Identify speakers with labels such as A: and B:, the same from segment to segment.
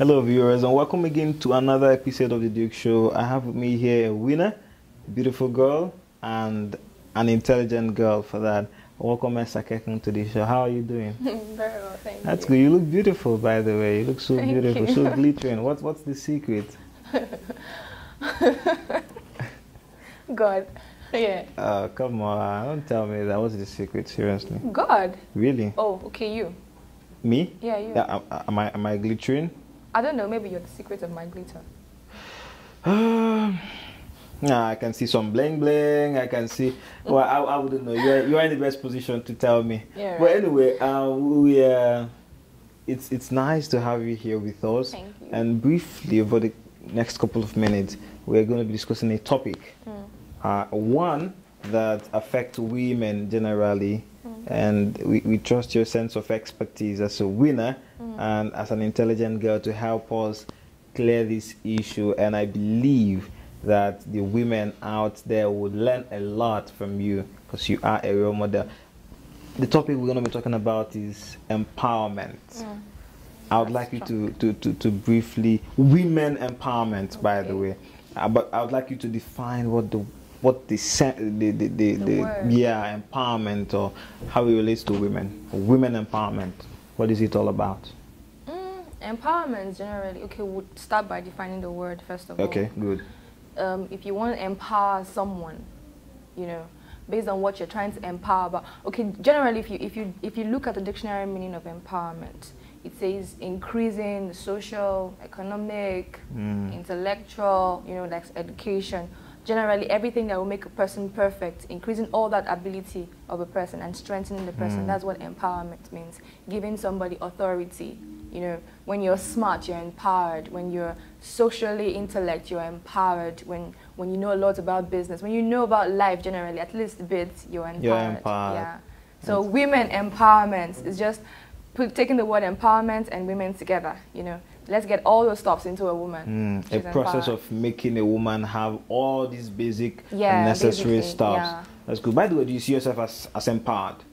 A: Hello viewers and welcome again to another episode of the Duke Show. I have with me here a winner, a beautiful girl and an intelligent girl for that. Welcome Sakekun to the show. How are you doing?
B: Very well, thank you.
A: That's good. You look beautiful, by the way. You look so
B: Thank
A: beautiful,
B: you.
A: so glittering. What's the secret?
B: God. Yeah.
A: Come on, don't tell me that. What's the secret? Seriously?
B: God.
A: Really?
B: Oh, okay, you.
A: Me?
B: Yeah, you.
A: Yeah. Am I glittering?
B: I don't know, maybe you're the secret of my glitter.
A: Nah, I can see some bling bling. I can see. Well, I wouldn't know. You're in the best position to tell me.
B: Yeah.
A: But anyway, it's nice to have you here with us.
B: Thank you.
A: And briefly, over the next couple of minutes, we're going to be discussing a topic. One that affects women generally, and we trust your sense of expertise as a winner and as an intelligent girl to help us clear this issue. And I believe that the women out there would learn a lot from you because you are a role model. The topic we're going to be talking about is empowerment. I would like you to briefly, women empowerment, by the way. But I would like you to define what the word. Empowerment, or how it relates to women. Women empowerment. What is it all about?
B: Empowerment generally. Okay, we'll start by defining the word first of all.
A: Okay, good.
B: If you want to empower someone, you know, based on what you're trying to empower about. Okay, generally, if you look at the dictionary meaning of empowerment, it says increasing the social, economic, intellectual, you know, like education. Generally, everything that will make a person perfect, increasing all that ability of a person and strengthening the person. That's what empowerment means. Giving somebody authority. You know, when you're smart, you're empowered. When you're socially intellect, you're empowered. When you know a lot about business, when you know about life generally, at least a bit, you're empowered.
A: You're empowered.
B: Yeah. So women empowerment is just taking the word empowerment and women together. You know, let's get all those stuffs into a woman.
A: A process of making a woman have all these basic and necessary stuff.
B: Yeah.
A: That's good. By the way, do you see yourself as empowered?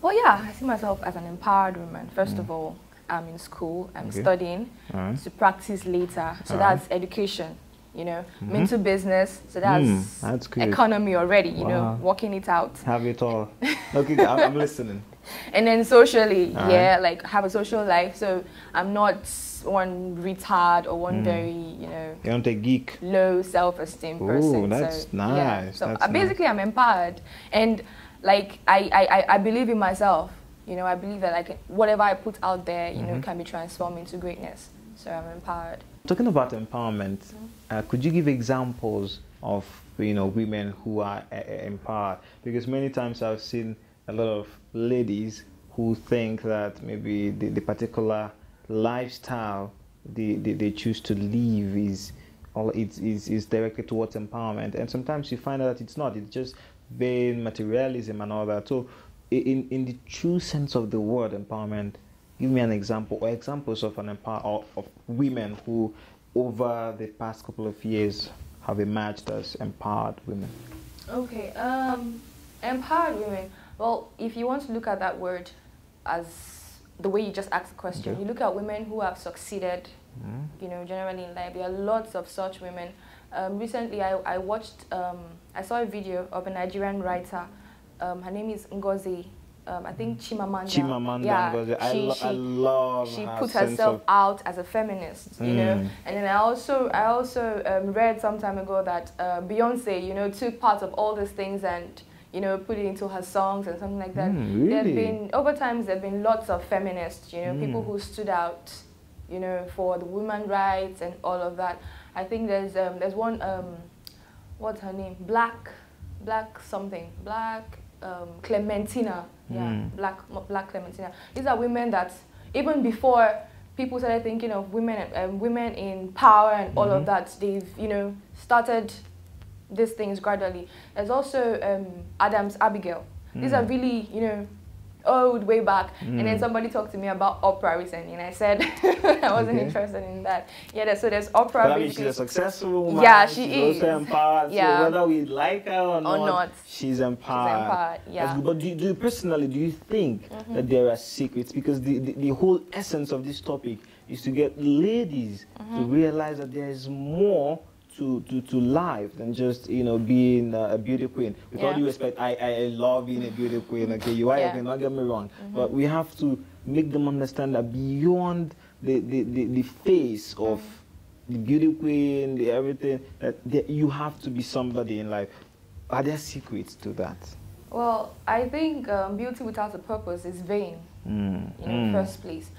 B: Well, yeah, I see myself as an empowered woman. First of all, I'm in school, I'm studying to practice later. So that's education, you know. I'm into business, so that's
A: good.
B: Economy already, you know, working it out.
A: Have it all. Okay, I'm listening.
B: And then socially, like have a social life. So I'm not one retard or one very, you know,
A: you don't a geek,
B: low self-esteem person.
A: That's
B: so,
A: nice.
B: Yeah. So
A: that's
B: basically, I'm empowered, and like I believe in myself. You know, I believe that like whatever I put out there, you know, can be transformed into greatness. So I'm empowered.
A: Talking about empowerment, could you give examples of, you know, women who are empowered? Because many times I've seen a lot of ladies who think that maybe the particular lifestyle they choose to live is directed towards empowerment, and sometimes you find out that it's not. It's just vain materialism and all that. So in the true sense of the word empowerment, give me an example or examples of of women who over the past couple of years have emerged as empowered women.
B: Okay, empowered women. Well, if you want to look at that word as the way you just asked the question, you look at women who have succeeded, you know, generally in life. There are lots of such women. Recently, I watched, I saw a video of a Nigerian writer. Her name is Ngozi. I think Chimamanda. Yeah,
A: Ngozi. I love
B: she
A: her
B: put
A: sense
B: herself
A: of
B: out as a feminist, you know. And then I also read some time ago that Beyonce, you know, took part of all these things and, you know, put it into her songs and something like that.
A: Really?
B: There have been, over time, there have been lots of feminists, you know, people who stood out, you know, for the women's rights and all of that. I think there's one, what's her name? Black Clementina. Yeah, Black Clementina. These are women that even before people started thinking of women in power and all of that, they've, you know, started these things gradually. There's also Adam's Abigail. These are really, you know, old way back. And then somebody talked to me about opera recently, and I said I wasn't interested in that. Yeah, so there's opera.
A: But I mean, she's a successful woman.
B: Yeah,
A: she's
B: is.
A: Also empowered.
B: Yeah.
A: So whether we like her or not, she's empowered.
B: She's empowered. Yeah.
A: But do you personally, do you think that there are secrets? Because the whole essence of this topic is to get ladies to realize that there is more to life than just, you know, being a beauty queen. With all due respect, I love being a beauty queen. Okay, you are, okay, don't get me wrong. But we have to make them understand that beyond the face of the beauty queen, the everything, that you have to be somebody in life. Are there secrets to that?
B: Well, I think beauty without a purpose is vain. In the first place.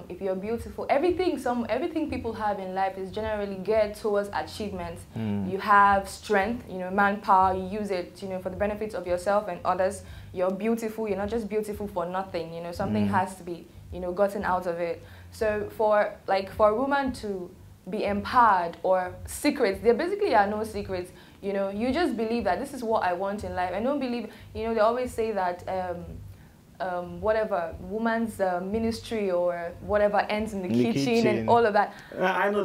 B: If you're beautiful, everything people have in life is generally geared towards achievement. You have strength, you know, manpower, you use it, you know, for the benefits of yourself and others. You're beautiful, you're not just beautiful for nothing, you know, something has to be, you know, gotten out of it. So for a woman to be empowered, or secrets, there basically are no secrets, you know, you just believe that this is what I want in life. I don't believe, you know, they always say that whatever, woman's ministry or whatever ends in the kitchen and all of that.
A: I know,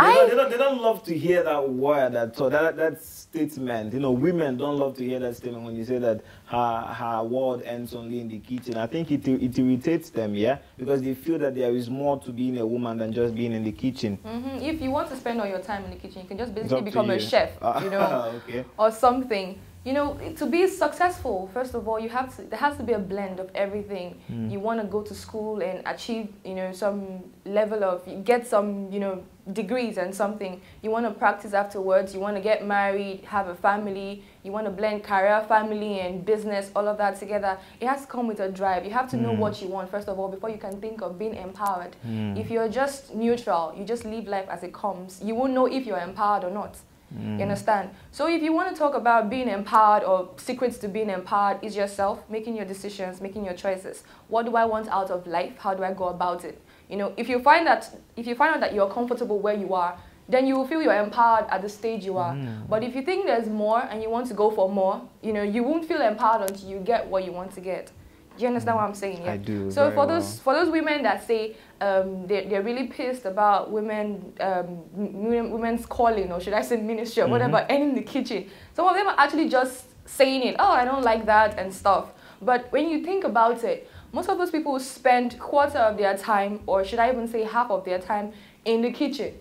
A: they don't love to hear that word at all, that statement. You know, women don't love to hear that statement when you say that her world ends only in the kitchen. I think it irritates them, yeah? Because they feel that there is more to being a woman than just being in the kitchen. If
B: you want to spend all your time in the kitchen, you can just basically become a chef, you know, or something. You know, to be successful, first of all, there has to be a blend of everything. You want to go to school and achieve, you know, some level of, get some, you know, degrees and something. You want to practice afterwards. You want to get married, have a family. You want to blend career, family, and business, all of that together. It has to come with a drive. You have to know what you want, first of all, before you can think of being empowered. If you're just neutral, you just live life as it comes, you won't know if you're empowered or not. You understand? So if you want to talk about being empowered, or secrets to being empowered, is yourself, making your decisions, making your choices. What do I want out of life? How do I go about it? You know, if you find out that you're comfortable where you are, then you will feel you're empowered at the stage you are. But if you think there's more and you want to go for more, you know, you won't feel empowered until you get what you want to get. Do you understand what I'm saying? Yeah?
A: I do.
B: So for those women that say they're really pissed about women's calling, or should I say ministry, or whatever, and in the kitchen, some of them are actually just saying it. Oh, I don't like that and stuff. But when you think about it, most of those people spend quarter of their time, or should I even say half of their time, in the kitchen.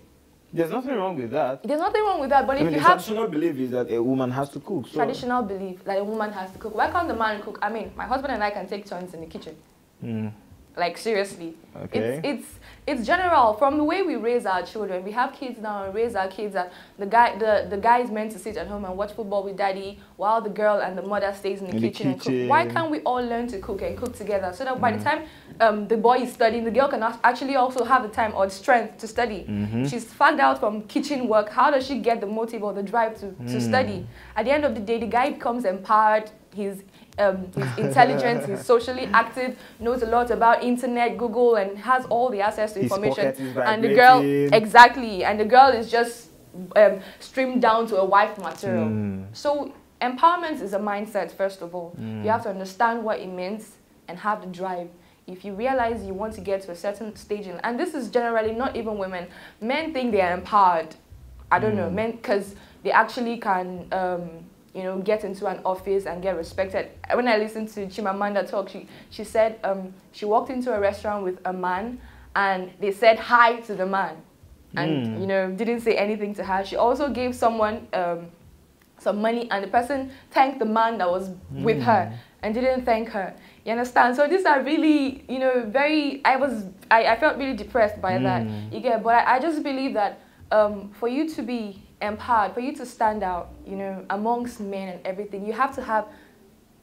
A: There's nothing wrong with that.
B: There's nothing wrong with that, but if you have...
A: traditional belief is that a woman has to cook. So.
B: Traditional belief that a woman has to cook. Why can't the man cook? I mean, my husband and I can take turns in the kitchen. Like, seriously.
A: Okay.
B: It's general. From the way we raise our children, we have kids now and raise our kids that the guy is meant to sit at home and watch football with daddy, while the girl and the mother stays in the kitchen and cook. Why can't we all learn to cook and cook together, so that by the time the boy is studying, the girl can actually also have the time or the strength to study? She's fagged out from kitchen work. How does she get the motive or the drive to study? At the end of the day, the guy becomes empowered. He's intelligent, he's socially active, knows a lot about internet, Google, and has all the access to information. And the girl, exactly, and the girl is just streamed down to a wife material. So empowerment is a mindset, first of all. You have to understand what it means and have the drive. If you realize you want to get to a certain stage, and this is generally not even women, men think they are empowered. I don't know, men, because they actually can you know, get into an office and get respected. When I listened to Chimamanda talk, she said she walked into a restaurant with a man, and they said hi to the man, and you know, didn't say anything to her. She also gave someone some money, and the person thanked the man that was with her and didn't thank her. You understand? So these are really, you know, I felt really depressed by that. You get, but I just believe that for you to be empowered, for you to stand out, you know, amongst men and everything, you have to have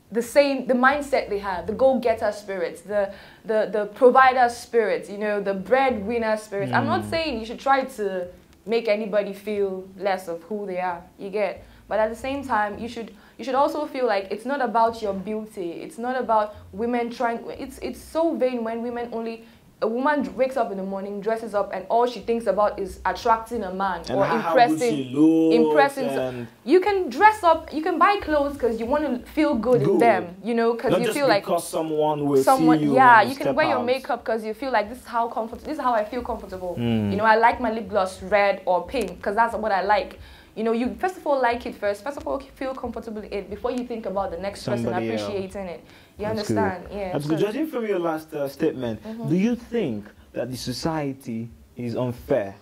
B: the mindset they have, the go-getter spirits, the provider spirits, you know, the breadwinner spirits. I'm not saying you should try to make anybody feel less of who they are, you get, but at the same time, you should also feel like it's not about your beauty. It's not about women trying. It's so vain when women only a woman wakes up in the morning, dresses up, and all she thinks about is attracting a man
A: and
B: or
A: how good she looks
B: impressing. You can dress up, you can buy clothes because you want to feel good in them, you know, because you feel like
A: someone will see you.
B: Yeah, you can wear your makeup because you feel like this is how I feel comfortable. You know, I like my lip gloss red or pink because that's what I like. You know, you first of all like it first. First of all, feel comfortable in it before you think about the next person appreciating it. You understand?
A: Good.
B: Yeah.
A: That's good. Judging from your last statement, do you think that the society is unfair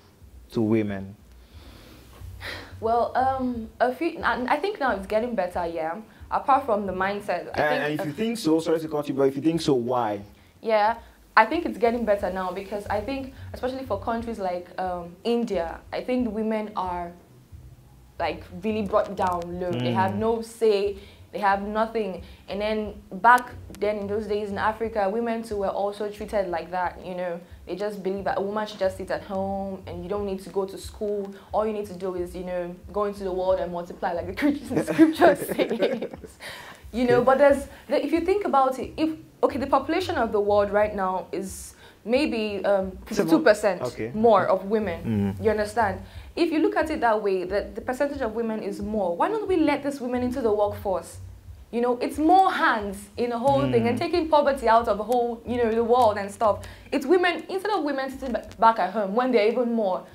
A: to women?
B: Well, I think now it's getting better. Yeah. Apart from the mindset.
A: And if you think so, sorry to cut you, but if you think so, why?
B: Yeah. I think it's getting better now because I think, especially for countries like India, I think the women are like really brought down low. They have no say, they have nothing. And then back then in those days in Africa, women too were also treated like that, you know. They just believe that a woman should just sit at home and you don't need to go to school. All you need to do is, you know, go into the world and multiply like the scripture says. You know, but if you think about it, the population of the world right now is maybe 52% more of women. You understand? If you look at it that way, that the percentage of women is more, why don't we let these women into the workforce? You know, it's more hands in the whole thing and taking poverty out of the whole, you know, the world and stuff. It's women, instead of women sitting back at home when they're even more.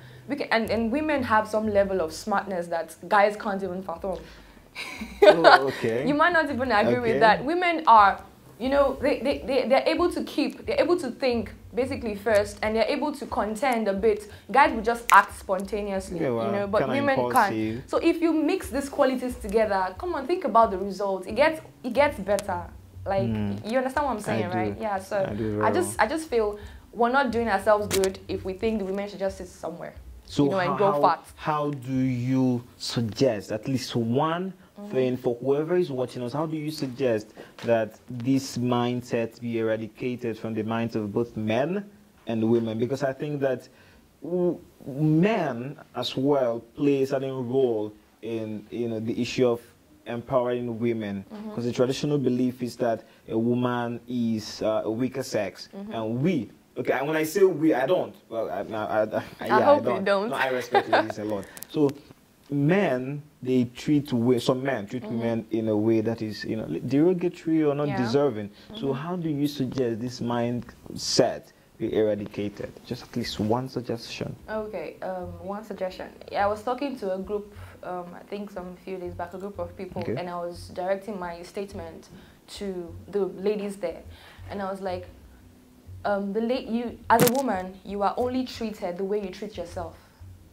B: And women have some level of smartness that guys can't even fathom. You might not even agree with that. Women are, you know, they're able to think basically first, and they're able to contend a bit. Guys will just act spontaneously, you know, but women can't. So if you mix these qualities together, come on, think about the results. It gets better. Like, you understand what I'm saying, right? Yeah. So I just feel we're not doing ourselves good if we think the women should just sit somewhere,
A: so
B: you know, and grow fat.
A: How do you suggest at least one thing for whoever is watching us? How do you suggest that this mindset be eradicated from the minds of both men and women? Because I think that men as well play a certain role in, you know, the issue of empowering women, because the traditional belief is that a woman is a weaker sex, and we. Okay, and when I say we, I don't. Well, I
B: hope
A: don't.
B: You don't.
A: No, I respect ladies a lot. So men, they treat some men treat women in a way that is, you know, derogatory or not deserving. So how do you suggest this mindset be eradicated? Just at least one suggestion.
B: Okay, one suggestion. Yeah, I was talking to a group, I think some few days back, a group of people, and I was directing my statement to the ladies there, and I was like, you as a woman, you are only treated the way you treat yourself.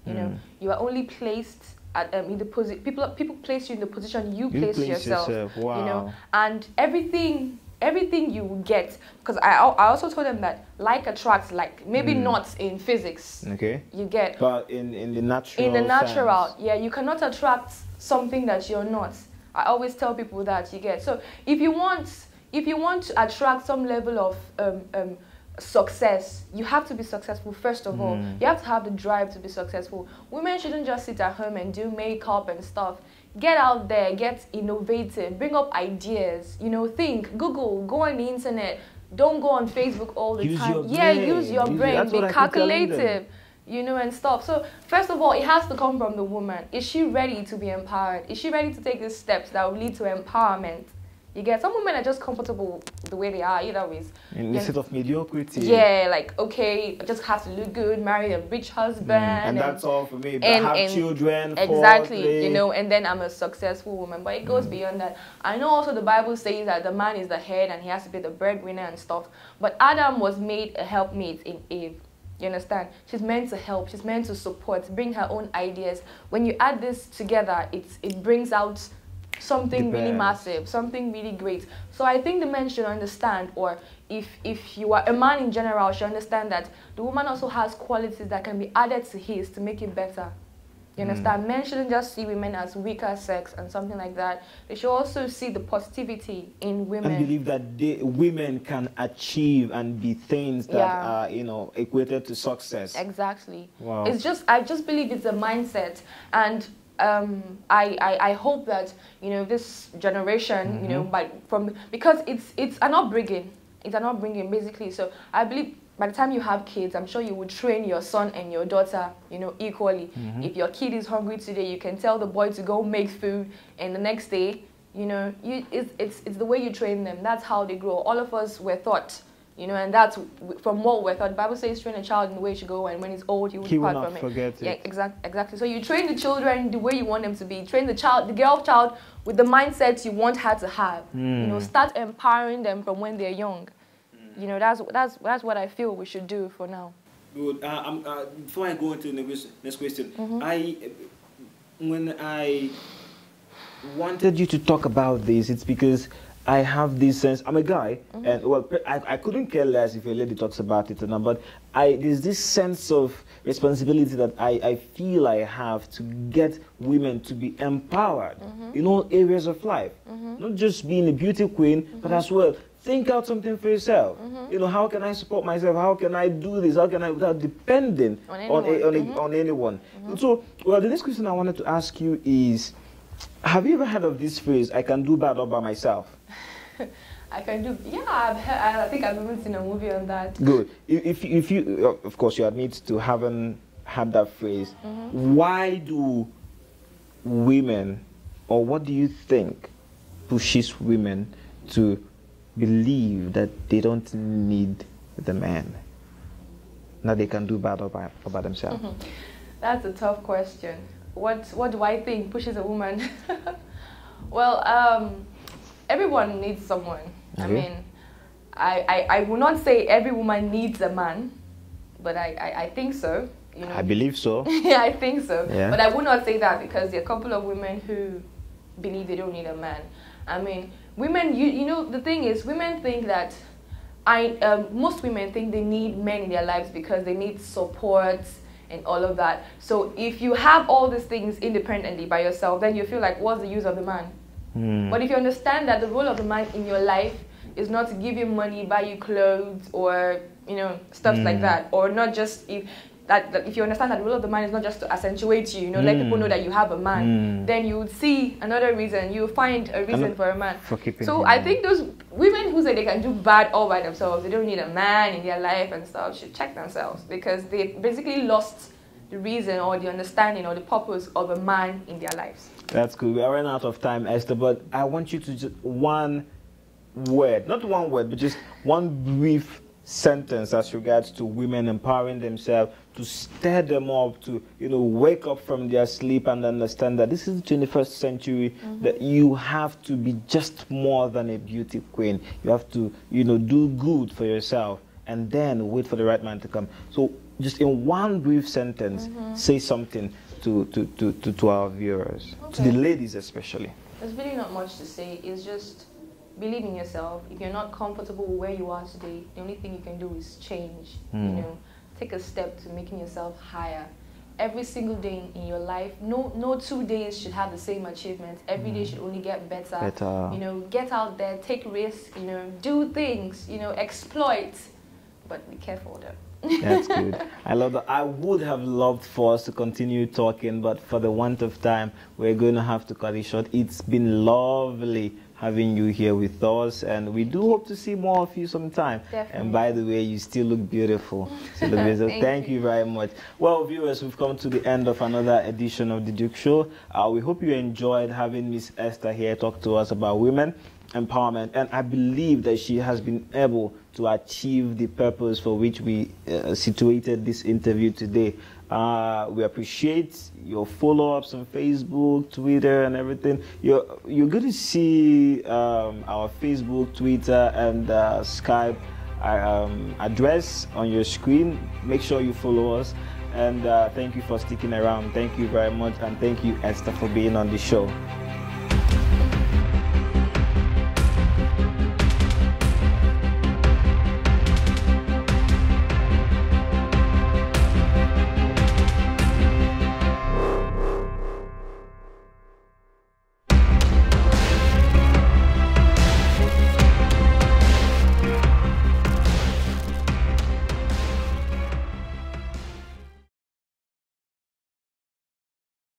B: You know, you are only placed at in the position. People place you in the position you place yourself.
A: Wow.
B: You know, and everything you get, because I also told them that like attracts like. Maybe not in physics. Okay. You get.
A: But in the natural.
B: In the natural, sense. Yeah, you cannot attract something that you're not. I always tell people that, you get. So if you want to attract some level of success, you have to be successful first of all. You have to have the drive to be successful. Women shouldn't just sit at home and do makeup and stuff. Get out there, get innovative, bring up ideas, you know, think, Google, go on the internet, don't go on Facebook all the time. Use your brain, be calculative, you know, and stuff. So first of all, it has to come from the woman. Is she ready to be empowered? Is she ready to take these steps that will lead to empowerment? You get, some women are just comfortable the way they are, either ways.
A: In the state of mediocrity.
B: Yeah, like, okay, I just have to look good, marry a rich husband.
A: And that's all for me. But have children.
B: Exactly, you know, and then I'm a successful woman. But it goes beyond that. I know also the Bible says that the man is the head and he has to be the breadwinner and stuff. But Adam was made a helpmate in Eve. You understand? She's meant to help. She's meant to support, bring her own ideas. When you add this together, it brings out something really massive, something really great. So I think the men should understand, or if you are a man in general, should understand that the woman also has qualities that can be added to his to make it better. You understand? Men shouldn't just see women as weaker sex and something like that. They should also see the positivity in women.
A: And believe that women can achieve and be things that are, you know, equated to success.
B: Exactly.
A: Wow.
B: I just believe it's a mindset, and I hope that, you know, this generation, you know, because it's an upbringing. It's an upbringing, basically. So I believe by the time you have kids, I'm sure you would train your son and your daughter, equally. If your kid is hungry today, you can tell the boy to go make food, and the next day, it's the way you train them. That's how they grow. All of us were taught, and that's from what we're taught. The Bible says, train a child in the way he should go, and when he's old, you will depart from it.
A: Forget it.
B: Yeah, exactly. So you train the children the way you want them to be. Train the girl child with the mindset you want her to have. Start empowering them from when they're young. That's what I feel we should do for now.
C: Good. Before I go into the next question, when I
A: wanted you to talk about this, it's because I have this sense. I'm a guy, and well, I couldn't care less if a lady talks about it or not. But there's this sense of responsibility that I feel I have to get women to be empowered in all areas of life, not just being a beauty queen, but as well. Think out something for yourself. How can I support myself? How can I do this? How can I, without depending on anyone? So, well, the next question I wanted to ask you is, have you ever heard of this phrase, I can do bad all by myself?
B: I can do, yeah, I think I've even seen a movie on that.
A: Good. If you, of course, you admit to haven't had that phrase, why do women, or what do you think pushes women to believe that they don't need the man, that they can do bad all by themselves?
B: That's a tough question. What do I think pushes a woman? Well, everyone needs someone. I mean, I will not say every woman needs a man, but I think so.
A: I believe so.
B: Yeah, I think so.
A: Yeah.
B: But I would not say that, because there are a couple of women who believe they don't need a man. I mean, women, the thing is, women think that, most women think they need men in their lives because they need support and all of that. So if you have all these things independently by yourself, then you feel like, what's the use of the man? But if you understand that the role of the man in your life is not to give you money, buy you clothes, or, stuff like that, or not just if you understand that the role of the man is not just to accentuate you, let people know that you have a man, then you would see another reason, you find a reason for a man. So I think those women who say they can do bad all by themselves, they don't need a man in their life and stuff, should check themselves, because they basically lost the reason or the understanding or the purpose of a man in their lives.
A: That's good. We are running out of time, Esther, but I want you to just one word, not one word, but just one brief sentence as regards to women empowering themselves, to stir them up, to wake up from their sleep and understand that this is the 21st century, that you have to be just more than a beauty queen. You have to do good for yourself and then wait for the right man to come. So just in one brief sentence, say something to our viewers, to the ladies especially.
B: There's really not much to say. It's just believe in yourself. If you're not comfortable where you are today, the only thing you can do is change. Take a step to making yourself higher. Every single day in your life, no 2 days should have the same achievements. Every day should only get better. Get out there, take risks, do things, exploit, but be careful though.
A: That's good. I love that. I would have loved for us to continue talking, but for the want of time, we're going to have to cut it short. It's been lovely having you here with us, and we do hope to see more of you sometime.
B: Definitely.
A: And by the way, you still look beautiful. So thank you very much. Well, viewers, we've come to the end of another edition of The Duke Show. We hope you enjoyed having Miss Esther here talk to us about women empowerment, and I believe that she has been able to achieve the purpose for which we situated this interview today. We appreciate your follow-ups on Facebook, Twitter, and everything. You're going to see our Facebook, Twitter, and Skype address on your screen. Make sure you follow us. And thank you for sticking around. Thank you very much, and thank you, Esther, for being on the show.